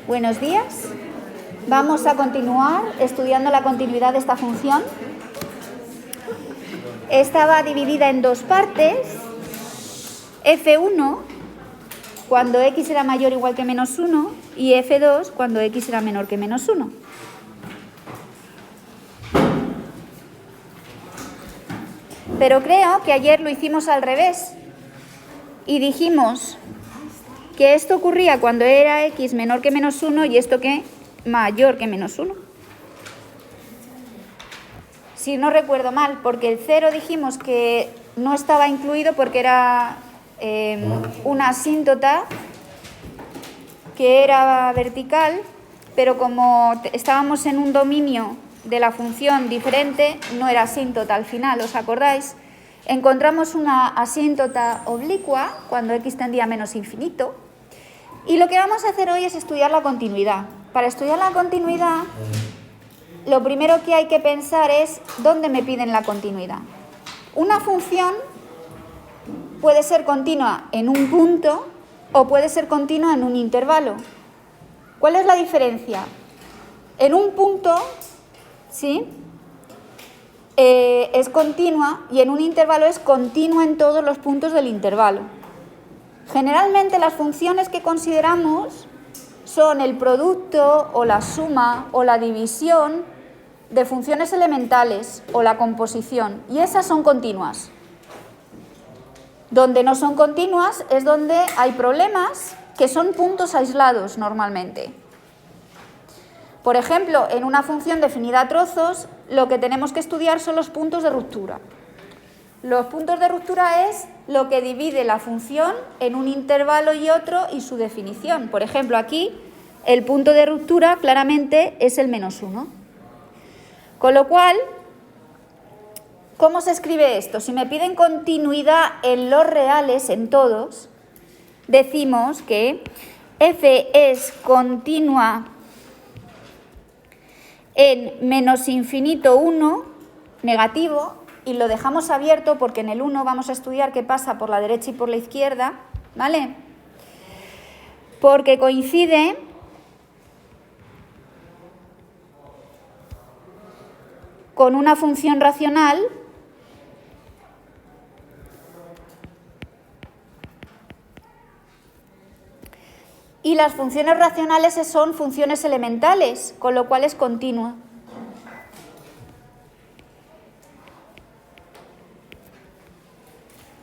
Buenos días. Vamos a continuar estudiando la continuidad de esta función. Estaba dividida en dos partes. F1 cuando x era mayor o igual que menos 1 y F2 cuando x era menor que menos 1. Pero creo que ayer lo hicimos al revés y dijimos que esto ocurría cuando era x menor que menos 1 y esto que mayor que menos 1. Si no recuerdo mal, porque el 0 dijimos que no estaba incluido porque era una asíntota que era vertical, pero como estábamos en un dominio de la función diferente, no era asíntota al final, ¿os acordáis? Encontramos una asíntota oblicua cuando x tendía a menos infinito. Y lo que vamos a hacer hoy es estudiar la continuidad. Para estudiar la continuidad, lo primero que hay que pensar es ¿dónde me piden la continuidad? Una función puede ser continua en un punto o puede ser continua en un intervalo. ¿Cuál es la diferencia? En un punto, ¿sí?, es continua y en un intervalo es continua en todos los puntos del intervalo. Generalmente las funciones que consideramos son el producto o la suma o la división de funciones elementales o la composición, y esas son continuas. Donde no son continuas es donde hay problemas, que son puntos aislados normalmente. Por ejemplo, en una función definida a trozos, lo que tenemos que estudiar son los puntos de ruptura. Los puntos de ruptura es lo que divide la función en un intervalo y otro y su definición. Por ejemplo, aquí el punto de ruptura claramente es el menos 1. Con lo cual, ¿cómo se escribe esto? Si me piden continuidad en los reales, en todos, decimos que f es continua en menos infinito 1, negativo, y lo dejamos abierto porque en el 1 vamos a estudiar qué pasa por la derecha y por la izquierda, ¿vale? Porque coincide con una función racional y las funciones racionales son funciones elementales, con lo cual es continua.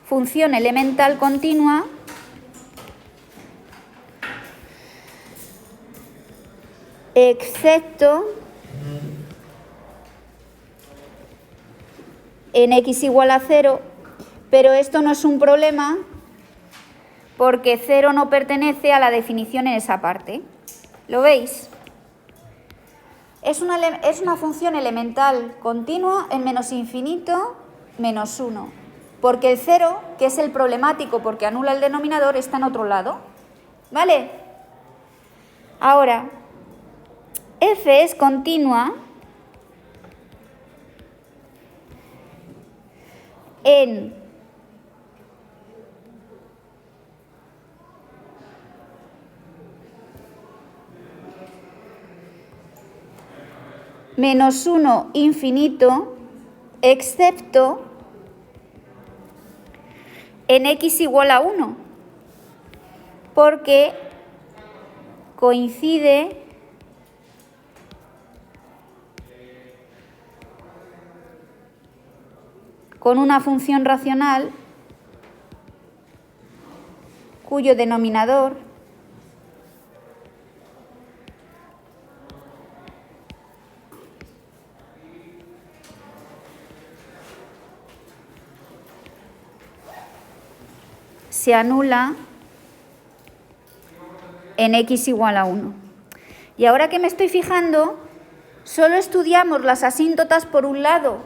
Función elemental continua excepto en x igual a 0, pero esto no es un problema porque 0 no pertenece a la definición en esa parte. ¿Lo veis? Es una función elemental continua en menos infinito menos 1. Porque el 0, que es el problemático porque anula el denominador, está en otro lado. ¿Vale? Ahora, f es continua en menos 1 infinito, excepto en x igual a 1, porque coincide con una función racional cuyo denominador se anula en x igual a 1. Y ahora que me estoy fijando, solo estudiamos las asíntotas por un lado,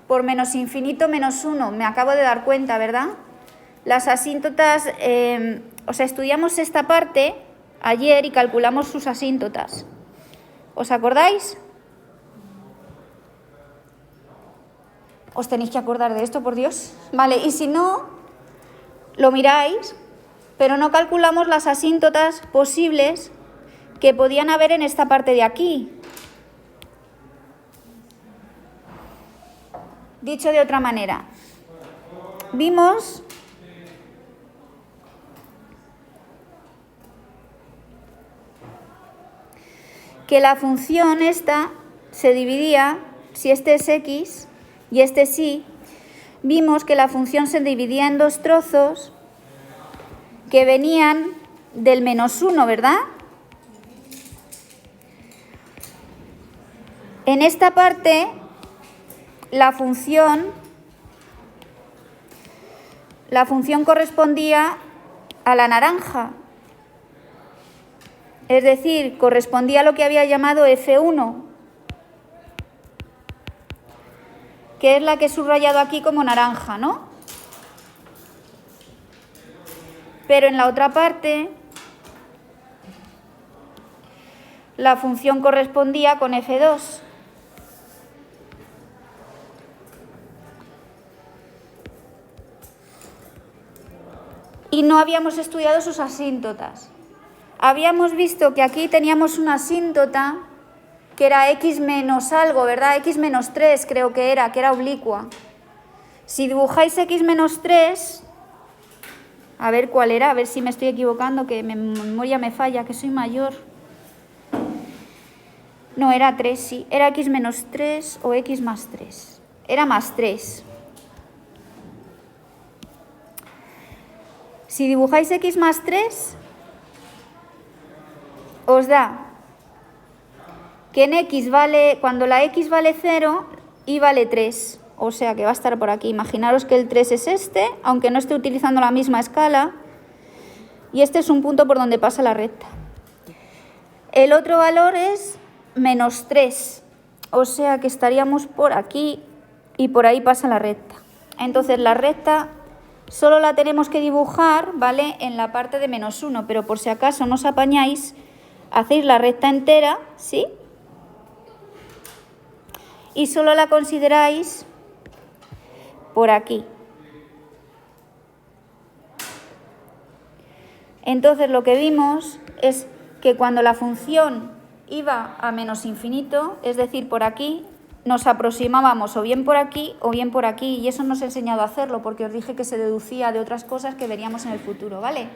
por menos infinito menos 1. Me acabo de dar cuenta, ¿verdad? Las asíntotas, estudiamos esta parte ayer y calculamos sus asíntotas. ¿Os acordáis? Os tenéis que acordar de esto, por Dios. Vale, y si no, lo miráis, pero no calculamos las asíntotas posibles que podían haber en esta parte de aquí. Dicho de otra manera, vimos que la función esta se dividía, si este es x y este es y, vimos que la función se dividía en dos trozos que venían del -1, ¿verdad? En esta parte, la función correspondía a la naranja. Es decir, correspondía a lo que había llamado F1, que es la que he subrayado aquí como naranja, ¿no? Pero en la otra parte, la función correspondía con F2. Y no habíamos estudiado sus asíntotas. Habíamos visto que aquí teníamos una asíntota que era x menos algo, ¿verdad? X menos 3 creo que era oblicua. Si dibujáis x menos 3, a ver cuál era, a ver si me estoy equivocando, que mi memoria me falla, que soy mayor. No, era 3, sí. Era x menos 3 o x más 3. Era más 3. Si dibujáis x más 3, os da que en x vale, cuando la x vale 0, y vale 3. O sea que va a estar por aquí. Imaginaros que el 3 es este, aunque no esté utilizando la misma escala. Y este es un punto por donde pasa la recta. El otro valor es menos 3. O sea que estaríamos por aquí y por ahí pasa la recta. Entonces la recta solo la tenemos que dibujar, ¿vale?, en la parte de -1, pero por si acaso no os apañáis, hacéis la recta entera, ¿sí? Y solo la consideráis por aquí. Entonces lo que vimos es que cuando la función iba a menos infinito, es decir, por aquí, nos aproximábamos o bien por aquí o bien por aquí, y eso nos he enseñado a hacerlo porque os dije que se deducía de otras cosas que veríamos en el futuro, ¿vale?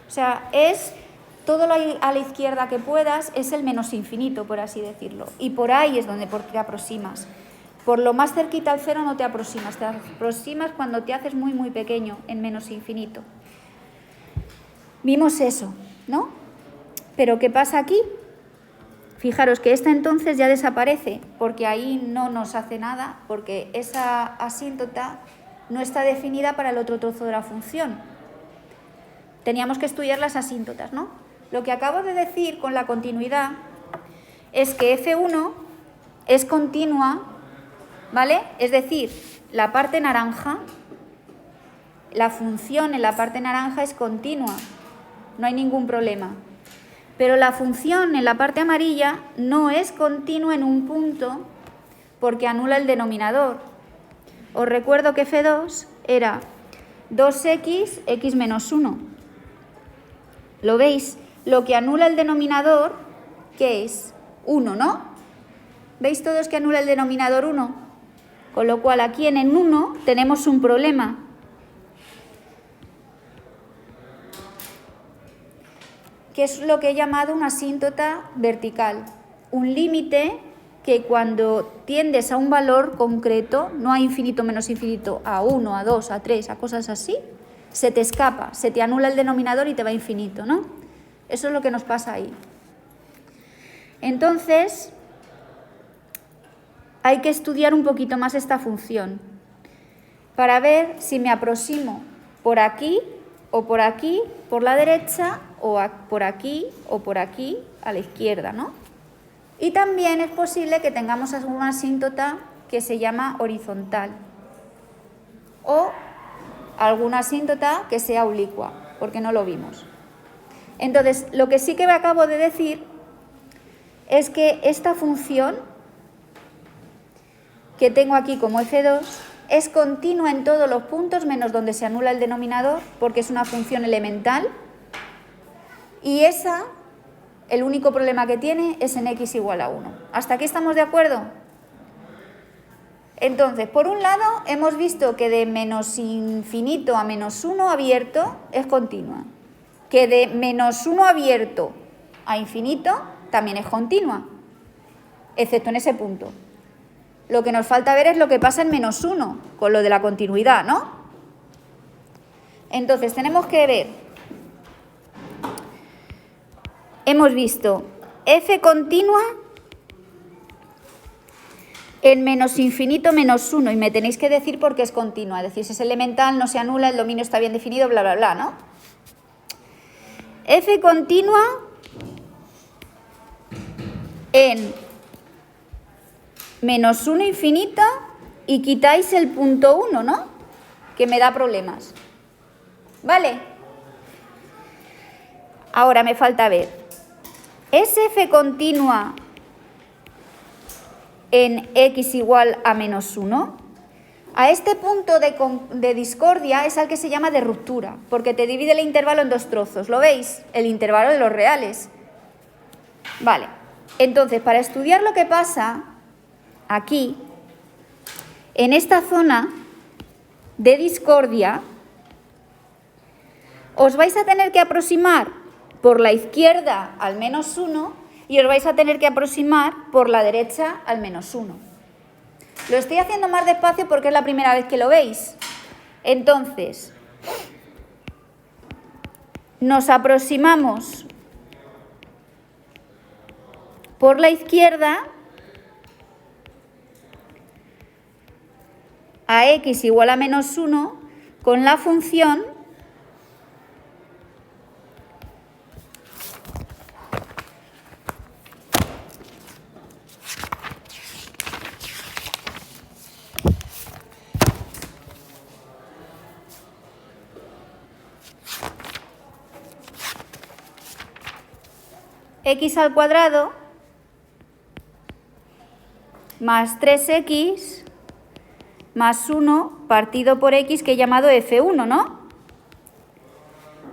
O sea, es todo a la izquierda que puedas, es el menos infinito, por así decirlo, y por ahí es donde te aproximas. Por lo más cerquita al cero no te aproximas cuando te haces muy, muy pequeño, en menos infinito. Vimos eso, ¿no? Pero ¿qué pasa aquí? Fijaros que esta entonces ya desaparece, porque ahí no nos hace nada, porque esa asíntota no está definida para el otro trozo de la función. Teníamos que estudiar las asíntotas, ¿no? Lo que acabo de decir con la continuidad es que F1 es continua, ¿vale? Es decir, la parte naranja, la función en la parte naranja es continua, no hay ningún problema. Pero la función en la parte amarilla no es continua en un punto porque anula el denominador. Os recuerdo que F2 era 2x, x menos 1. ¿Lo veis? Lo que anula el denominador, ¿qué es? 1, ¿no? ¿Veis todos que anula el denominador 1? Con lo cual aquí en el 1 tenemos un problema. Que es lo que he llamado una asíntota vertical, un límite que cuando tiendes a un valor concreto, no a infinito menos infinito, a 1, a 2, a 3, a cosas así, se te escapa, se te anula el denominador y te va a infinito, ¿no? Eso es lo que nos pasa ahí. Entonces, hay que estudiar un poquito más esta función para ver si me aproximo por aquí, por la derecha, o por aquí a la izquierda, ¿no? Y también es posible que tengamos una asíntota que se llama horizontal o alguna asíntota que sea oblicua, porque no lo vimos. Entonces, lo que sí que me acabo de decir es que esta función que tengo aquí como F2 es continua en todos los puntos menos donde se anula el denominador, porque es una función elemental. Y esa el único problema que tiene es en x igual a 1. ¿Hasta aquí estamos de acuerdo? Entonces, por un lado, hemos visto que de menos infinito a menos 1 abierto es continua. Que de menos 1 abierto a infinito también es continua, excepto en ese punto. Lo que nos falta ver es lo que pasa en menos 1, con lo de la continuidad, ¿no? Entonces, tenemos que ver. Hemos visto f continua en menos infinito menos 1, y me tenéis que decir por qué es continua. Es decir, si es elemental, no se anula, el dominio está bien definido, bla, bla, bla, ¿no? F continua en menos 1 infinito y quitáis el punto 1, ¿no? Que me da problemas. ¿Vale? Ahora me falta ver. ¿Es f continua en x igual a menos 1? A este punto de discordia es al que se llama de ruptura, porque te divide el intervalo en dos trozos. ¿Lo veis? El intervalo de los reales. Vale. Entonces, para estudiar lo que pasa aquí, en esta zona de discordia, os vais a tener que aproximar por la izquierda al menos 1 y os vais a tener que aproximar por la derecha al menos 1. Lo estoy haciendo más despacio porque es la primera vez que lo veis. Entonces, nos aproximamos por la izquierda a x igual a menos 1 con la función x al cuadrado más 3x más 1 partido por x, que he llamado f1, ¿no?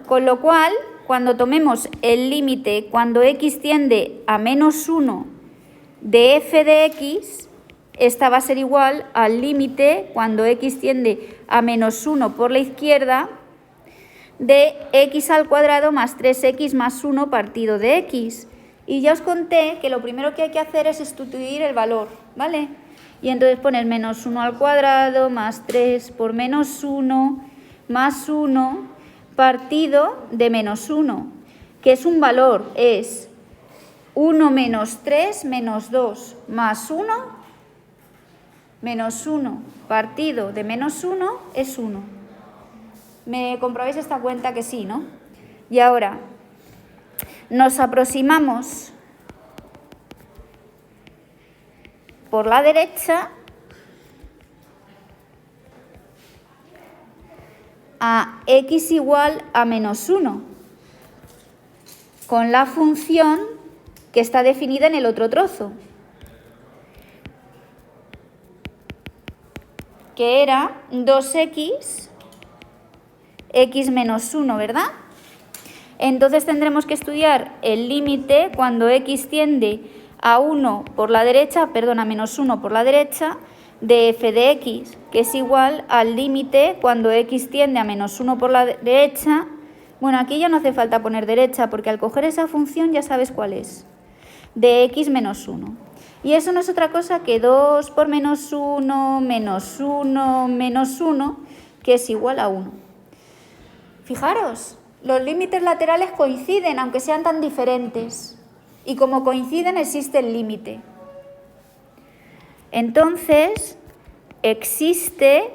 Con lo cual, cuando tomemos el límite cuando x tiende a menos 1 de f de x, esta va a ser igual al límite cuando x tiende a menos 1 por la izquierda de x al cuadrado más 3x más 1 partido de x. Y ya os conté que lo primero que hay que hacer es sustituir el valor, ¿vale? Y entonces poner menos 1 al cuadrado más 3 por menos 1 más 1 partido de menos 1, que es un valor, es 1 menos 3 menos 2 más 1 menos 1 partido de menos 1 es 1. ¿Me comprobáis esta cuenta que sí, no? Y ahora nos aproximamos por la derecha a x igual a menos 1 con la función que está definida en el otro trozo, que era 2x x menos 1, ¿verdad? Entonces tendremos que estudiar el límite cuando x tiende a 1 por la derecha, perdón, a menos 1 por la derecha, de f de x, que es igual al límite cuando x tiende a menos 1 por la derecha. Bueno, aquí ya no hace falta poner derecha, porque al coger esa función ya sabes cuál es, de x menos 1. Y eso no es otra cosa que 2 por menos 1, menos 1, menos 1, que es igual a 1. Fijaros, los límites laterales coinciden, aunque sean tan diferentes. Y como coinciden, existe el límite. Entonces, existe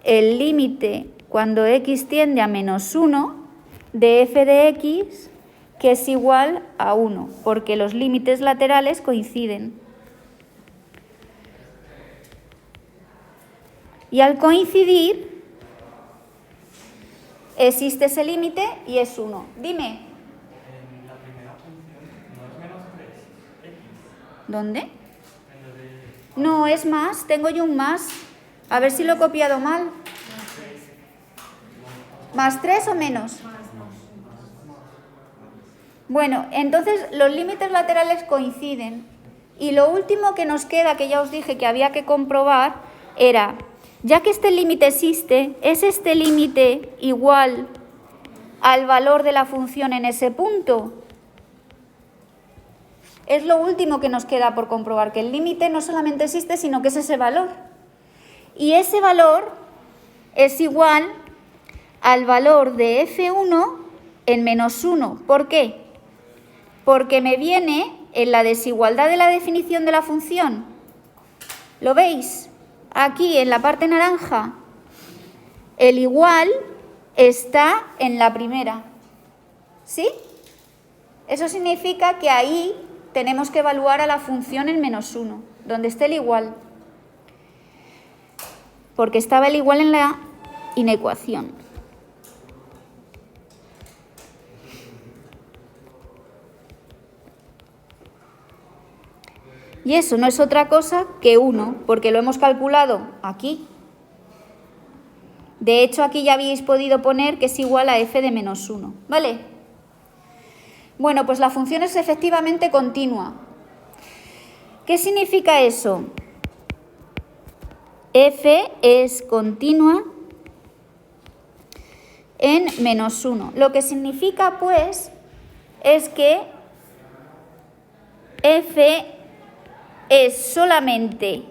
el límite cuando x tiende a menos 1 de f de x, que es igual a 1, porque los límites laterales coinciden. Y al coincidir, existe ese límite y es 1. Dime. En la primera función no es menos 3, x. ¿Dónde? No, es más. Tengo yo un más. A ver si lo he copiado mal. ¿Más 3 o menos? Bueno, entonces los límites laterales coinciden. Y lo último que nos queda, que ya os dije que había que comprobar, era, ya que este límite existe, ¿es este límite igual al valor de la función en ese punto? Es lo último que nos queda por comprobar, que el límite no solamente existe, sino que es ese valor. Y ese valor es igual al valor de f1 en menos 1. ¿Por qué? Porque me viene en la desigualdad de la definición de la función. ¿Lo veis? Aquí en la parte naranja, el igual está en la primera. ¿Sí? Eso significa que ahí tenemos que evaluar a la función en menos 1, donde esté el igual. Porque estaba el igual en la inecuación. Y eso no es otra cosa que 1, porque lo hemos calculado aquí. De hecho, aquí ya habéis podido poner que es igual a f de menos 1, ¿vale? Bueno, pues la función es efectivamente continua. ¿Qué significa eso? F es continua en menos 1. Lo que significa, pues, es que F es solamente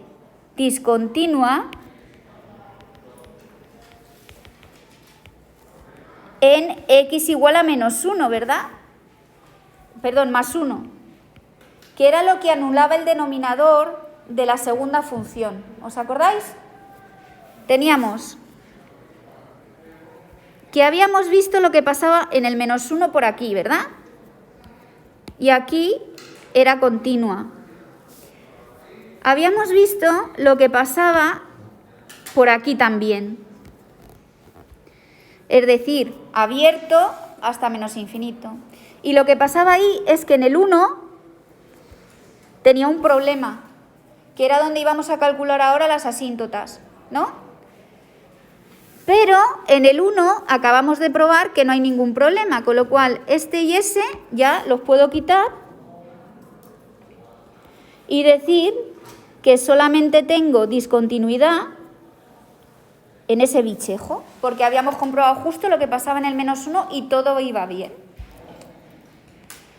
discontinua en x igual a menos 1, ¿verdad? Perdón, más 1, que era lo que anulaba el denominador de la segunda función. ¿Os acordáis? Teníamos que habíamos visto lo que pasaba en el menos 1 por aquí, ¿verdad? Y aquí era continua. Habíamos visto lo que pasaba por aquí también. Es decir, abierto hasta menos infinito. Y lo que pasaba ahí es que en el 1 tenía un problema, que era donde íbamos a calcular ahora las asíntotas, ¿no? Pero en el 1 acabamos de probar que no hay ningún problema, con lo cual este y ese ya los puedo quitar y decir que solamente tengo discontinuidad en ese bichejo, porque habíamos comprobado justo lo que pasaba en el menos 1 y todo iba bien.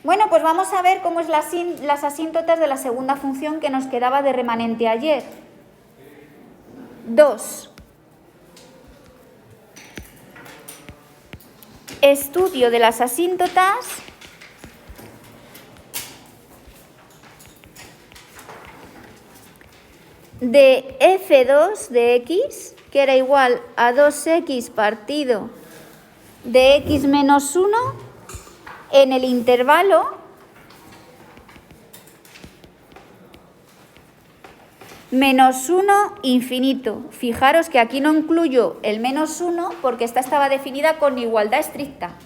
Bueno, pues vamos a ver cómo es las asíntotas de la segunda función que nos quedaba de remanente ayer. 2. Estudio de las asíntotas de f2 de x, que era igual a 2x partido de x menos 1 en el intervalo menos 1 infinito. Fijaros que aquí no incluyo el menos 1 porque esta estaba definida con igualdad estricta.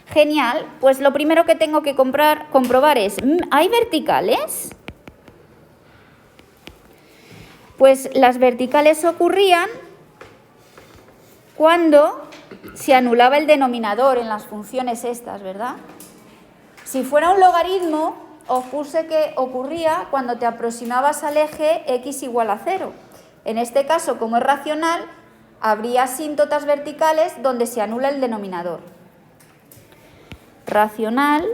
Genial, pues lo primero que tengo que comprobar es, ¿hay verticales? Pues las verticales ocurrían cuando se anulaba el denominador en las funciones estas, ¿verdad? Si fuera un logaritmo, os puse que ocurría cuando te aproximabas al eje x igual a 0. En este caso, como es racional, habría asíntotas verticales donde se anula el denominador. Racional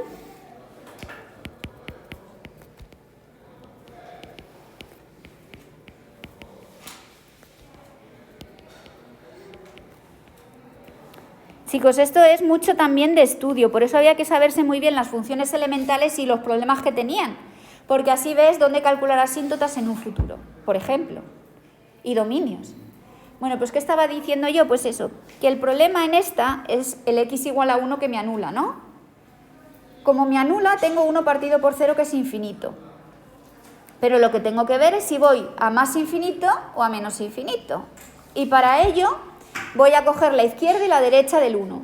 Chicos, esto es mucho también de estudio, por eso había que saberse muy bien las funciones elementales y los problemas que tenían, porque así ves dónde calcular asíntotas en un futuro, por ejemplo, y dominios. Bueno, pues ¿qué estaba diciendo yo? Pues eso, que el problema en esta es el x igual a 1 que me anula, ¿no? Como me anula, tengo 1 partido por 0 que es infinito. Pero lo que tengo que ver es si voy a más infinito o a menos infinito. Y para ello voy a coger la izquierda y la derecha del 1.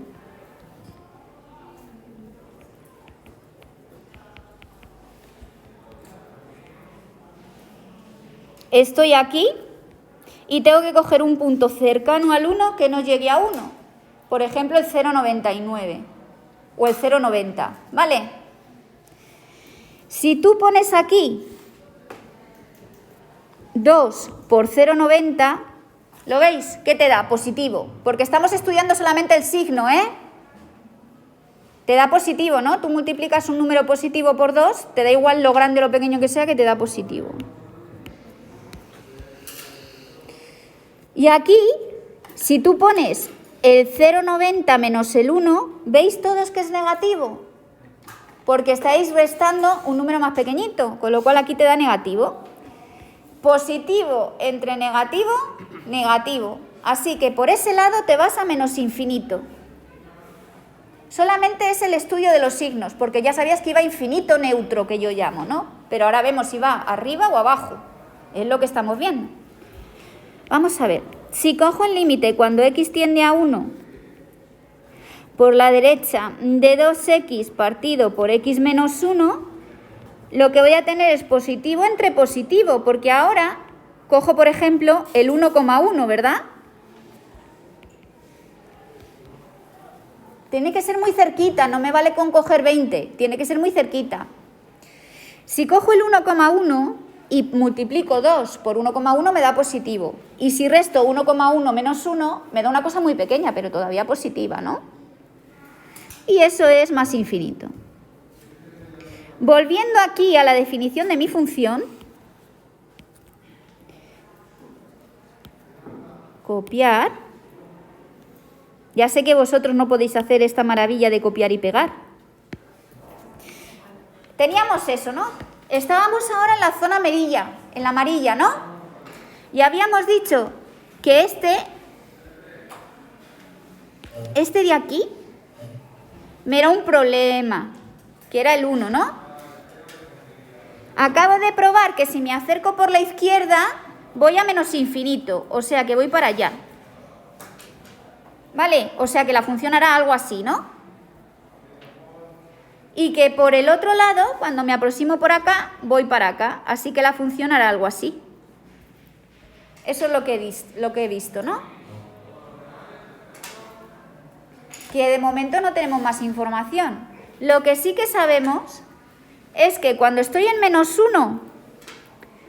Estoy aquí y tengo que coger un punto cercano al 1 que no llegue a 1. Por ejemplo, el 0,99. o el 0,90, ¿vale? Si tú pones aquí 2 por 0,90, ¿lo veis? ¿Qué te da? Positivo, porque estamos estudiando solamente el signo, ¿eh? Te da positivo, ¿no? Tú multiplicas un número positivo por 2, te da igual lo grande o lo pequeño que sea, que te da positivo. Y aquí, si tú pones el 0,90 menos el 1, ¿veis todos que es negativo? Porque estáis restando un número más pequeñito, con lo cual aquí te da negativo. Positivo entre negativo, negativo. Así que por ese lado te vas a menos infinito. Solamente es el estudio de los signos, porque ya sabías que iba infinito neutro, que yo llamo, ¿no? Pero ahora vemos si va arriba o abajo. Es lo que estamos viendo. Vamos a ver. Si cojo el límite cuando x tiende a 1 por la derecha de 2x partido por x menos 1, lo que voy a tener es positivo entre positivo, porque ahora cojo, por ejemplo, el 1,1, ¿verdad? Tiene que ser muy cerquita, no me vale con coger 20, tiene que ser muy cerquita. Si cojo el 1,1 y multiplico 2 por 1,1 me da positivo. Y si resto 1,1 menos 1 me da una cosa muy pequeña, pero todavía positiva, ¿no? Y eso es más infinito. Volviendo aquí a la definición de mi función, copiar. Ya sé que vosotros no podéis hacer esta maravilla de copiar y pegar. Teníamos eso, ¿no? Estábamos ahora en la zona amarilla, en la amarilla, ¿no? Y habíamos dicho que este de aquí me era un problema, que era el 1, ¿no? Acabo de probar que si me acerco por la izquierda voy a menos infinito, o sea que voy para allá. ¿Vale? O sea que la función hará algo así, ¿no? Y que por el otro lado, cuando me aproximo por acá, voy para acá. Así que la función hará algo así. Eso es lo que he visto, ¿no? Que de momento no tenemos más información. Lo que sí que sabemos es que cuando estoy en menos 1,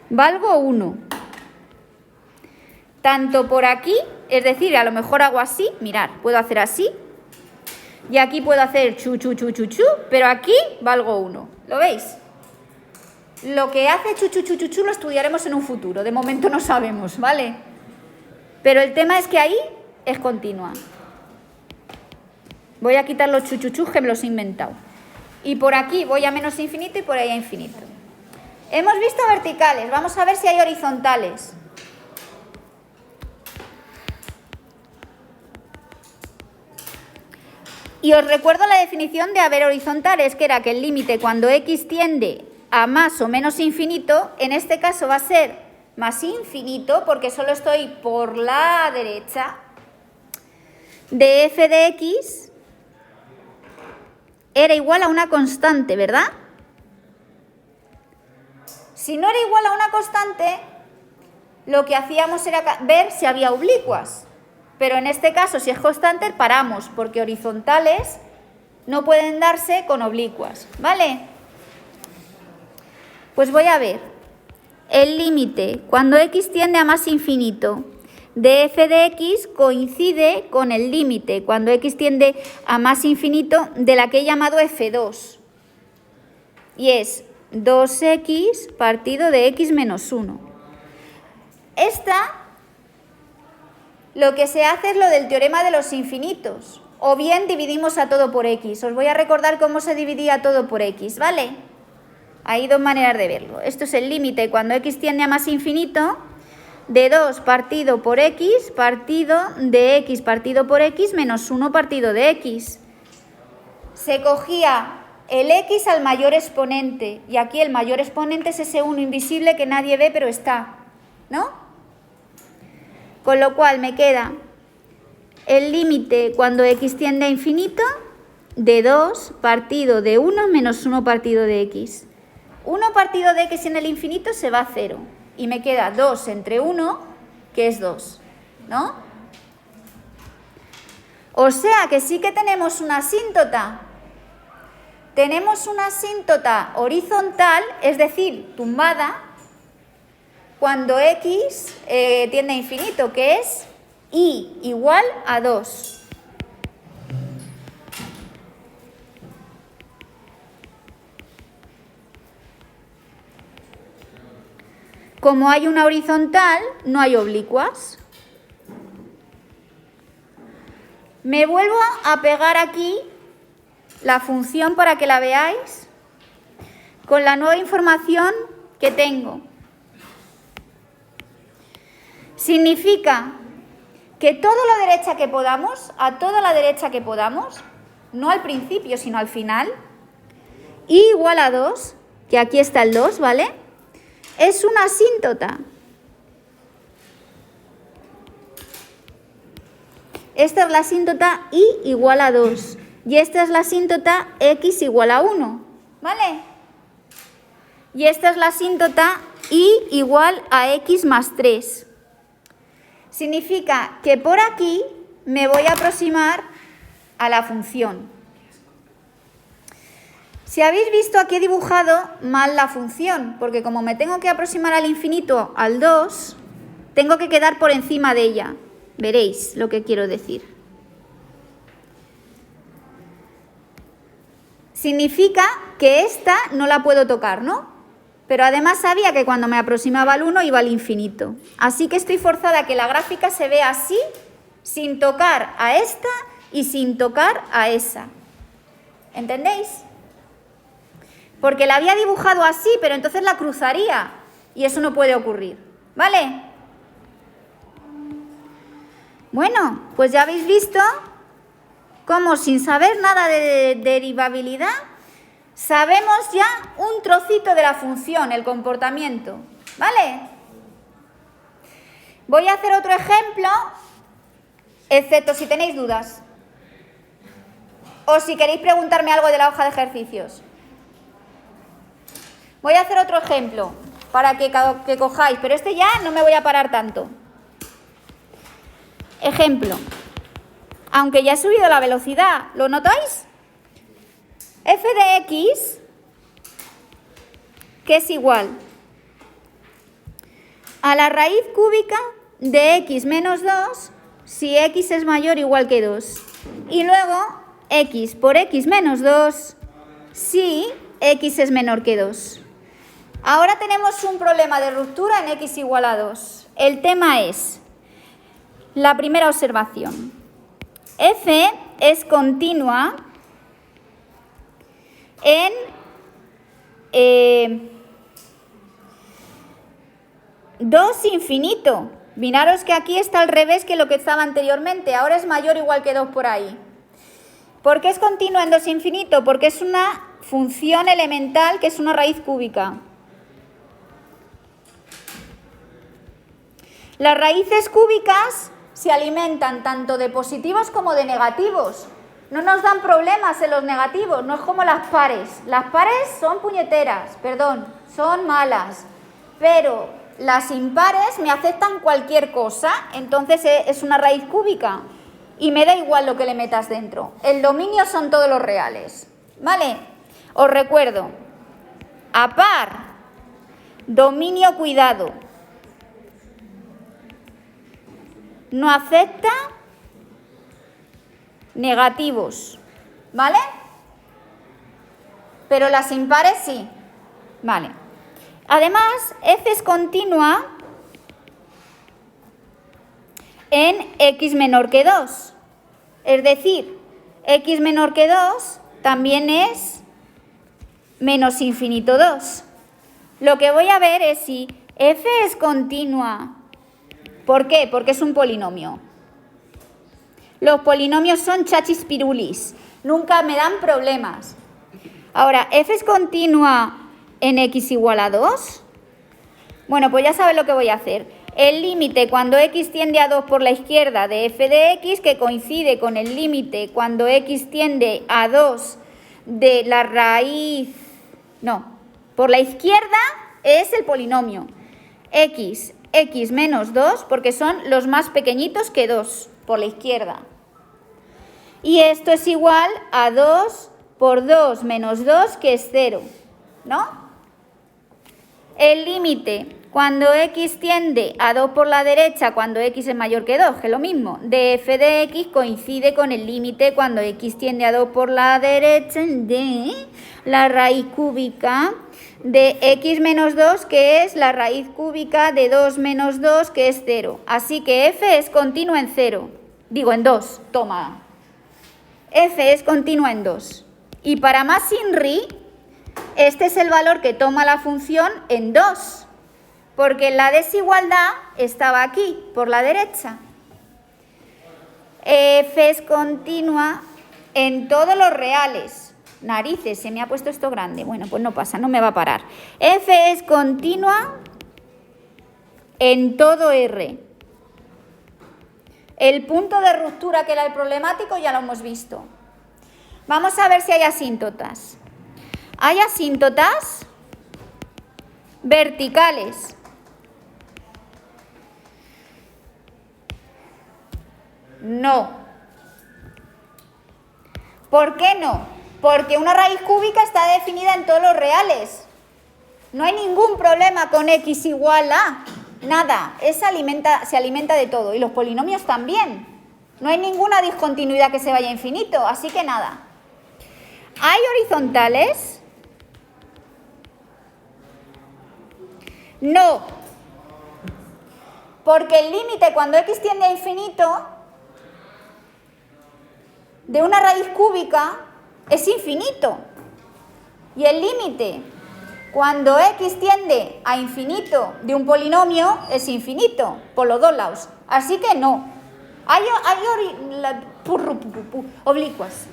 valgo 1. Tanto por aquí, es decir, a lo mejor hago así, mirad, puedo hacer así, y aquí puedo hacer chu, chu, chu, chu, chu, pero aquí valgo 1. ¿Lo veis? Lo que hace chu, chu, chu, chu, chu lo estudiaremos en un futuro, de momento no sabemos, ¿vale? Pero el tema es que ahí es continua. Voy a quitar los chu, chu, chu que me los he inventado. Y por aquí voy a menos infinito y por ahí a infinito. Hemos visto verticales, vamos a ver si hay horizontales. Y os recuerdo la definición de haber horizontales, que era que el límite cuando x tiende a más o menos infinito, en este caso va a ser más infinito, porque solo estoy por la derecha, de f de x era igual a una constante, ¿verdad? Si no era igual a una constante, lo que hacíamos era ver si había oblicuas. Pero en este caso, si es constante, paramos, porque horizontales no pueden darse con oblicuas, ¿vale? Pues voy a ver. El límite, cuando x tiende a más infinito, de f de x coincide con el límite, cuando x tiende a más infinito, de la que he llamado f2. Y es 2x partido de x menos 1. Esta... Lo que se hace es lo del teorema de los infinitos, o bien dividimos a todo por x. Os voy a recordar cómo se dividía todo por x, ¿vale? Hay dos maneras de verlo. Esto es el límite cuando x tiende a más infinito, de 2 partido por x, partido de x partido por x, menos 1 partido de x. Se cogía el x al mayor exponente, y aquí el mayor exponente es ese 1 invisible que nadie ve, pero está, ¿no? Con lo cual me queda el límite cuando x tiende a infinito de 2 partido de 1 menos 1 partido de x. 1 partido de x en el infinito se va a 0. Y me queda 2 entre 1, que es 2, ¿no? O sea que sí que tenemos una asíntota. tenemos una asíntota horizontal, es decir, tumbada, cuando x tiende a infinito, que es y igual a 2. Como hay una horizontal, no hay oblicuas. Me vuelvo a pegar aquí la función para que la veáis con la nueva información que tengo. Significa que todo lo derecha que podamos, a toda la derecha que podamos, no al principio, sino al final, y igual a 2, que aquí está el 2, ¿vale? Es una asíntota. Esta es la asíntota y igual a 2. Y esta es la asíntota x igual a 1. ¿Vale? Y esta es la asíntota y igual a x más 3. Significa que por aquí me voy a aproximar a la función. Si habéis visto, aquí he dibujado mal la función, porque como me tengo que aproximar al infinito, al 2, tengo que quedar por encima de ella. Veréis lo que quiero decir. Significa que esta no la puedo tocar, ¿no? Pero además sabía que cuando me aproximaba al 1 iba al infinito. Así que estoy forzada a que la gráfica se vea así, sin tocar a esta y sin tocar a esa. ¿Entendéis? Porque la había dibujado así, pero entonces la cruzaría. Y eso no puede ocurrir. ¿Vale? Bueno, pues ya habéis visto cómo sin saber nada de derivabilidad, sabemos ya un trocito de la función, el comportamiento. ¿Vale? Voy a hacer otro ejemplo, excepto si tenéis dudas. O si queréis preguntarme algo de la hoja de ejercicios. Voy a hacer otro ejemplo para que cojáis, pero este ya no me voy a parar tanto. Ejemplo. Aunque ya he subido la velocidad, ¿lo notáis? F de x, que es igual a la raíz cúbica de x menos 2 si x es mayor o igual que 2. Y luego x por x menos 2 si x es menor que 2. Ahora tenemos un problema de ruptura en x igual a 2. El tema es la primera observación. F es continua en 2 infinito. Miraros que aquí está al revés que lo que estaba anteriormente. Ahora es mayor o igual que 2 por ahí. ¿Por qué es continua en 2 infinito? Porque es una función elemental que es una raíz cúbica. Las raíces cúbicas se alimentan tanto de positivos como de negativos. No nos dan problemas en los negativos, no es como las pares. Las pares son puñeteras, son malas. Pero las impares me aceptan cualquier cosa, entonces es una raíz cúbica. Y me da igual lo que le metas dentro. El dominio son todos los reales. ¿Vale? Os recuerdo. A par, dominio cuidado. No acepta negativos, ¿vale? Pero las impares sí, ¿vale? Además, F es continua en x menor que 2. Es decir, x menor que 2 también es menos infinito 2. Lo que voy a ver es si F es continua. ¿Por qué? Porque es un polinomio. Los polinomios son chachispirulis. Nunca me dan problemas. Ahora, ¿F es continua en x igual a 2? Bueno, pues ya sabes lo que voy a hacer. El límite cuando x tiende a 2 por la izquierda de f de x, que coincide con el límite cuando x tiende a 2 de la raíz... No, por la izquierda es el polinomio. X menos 2, porque son los más pequeñitos que 2, por la izquierda. Y esto es igual a 2 por 2 menos 2, que es 0, ¿no? El límite cuando x tiende a 2 por la derecha cuando x es mayor que 2, que es lo mismo, de f de x coincide con el límite cuando x tiende a 2 por la derecha de la raíz cúbica de x menos 2, que es la raíz cúbica de 2 menos 2, que es 0. Así que f es continua en 0. Digo, en 2, toma. F es continua en 2. Y para más INRI, este es el valor que toma la función en 2. Porque la desigualdad estaba aquí, por la derecha. F es continua en todos los reales. Narices, se me ha puesto esto grande. Bueno, pues no pasa, no me va a parar. F es continua en todo R. El punto de ruptura que era el problemático ya lo hemos visto. Vamos a ver si hay asíntotas. Hay asíntotas verticales. No. ¿Por qué no? Porque una raíz cúbica está definida en todos los reales. No hay ningún problema con x igual a nada. Se alimenta de todo. Y los polinomios también. No hay ninguna discontinuidad que se vaya a infinito. Así que nada. ¿Hay horizontales? No. Porque el límite cuando x tiende a infinito de una raíz cúbica es infinito. Y el límite cuando x tiende a infinito de un polinomio es infinito, por los dos lados. Así que no. Hay oblicuas.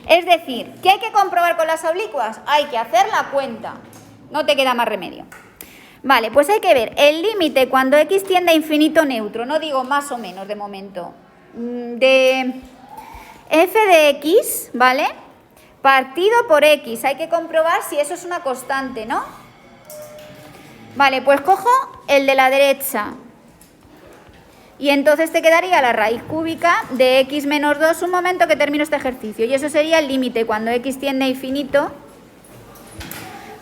Es decir, ¿qué hay que comprobar con las oblicuas? Hay que hacer la cuenta. No te queda más remedio. Vale, pues hay que ver el límite cuando x tiende a infinito neutro. No digo más o menos de momento. De f de x, ¿vale? Partido por x. Hay que comprobar si eso es una constante, ¿no? Vale, pues cojo el de la derecha. Y entonces te quedaría la raíz cúbica de x menos 2, un momento que termino este ejercicio. Y eso sería el límite cuando x tiende a infinito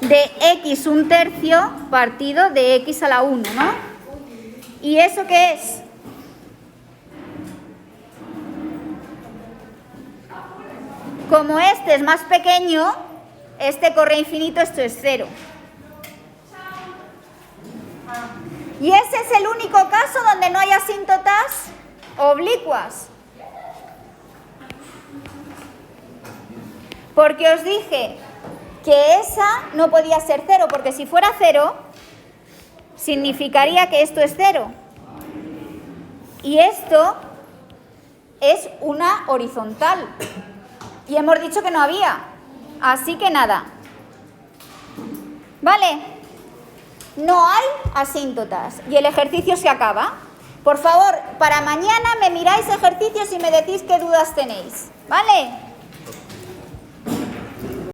de x un tercio partido de x a la 1, ¿no? ¿Y eso qué es? Como este es más pequeño, este corre a infinito, esto es 0. Y ese es el único caso donde no hay asíntotas oblicuas. Porque os dije que esa no podía ser 0, porque si fuera 0, significaría que esto es 0. Y esto es una horizontal. Y hemos dicho que no había. Así que nada. ¿Vale? No hay asíntotas. Y el ejercicio se acaba. Por favor, para mañana me miráis ejercicios y me decís qué dudas tenéis. ¿Vale?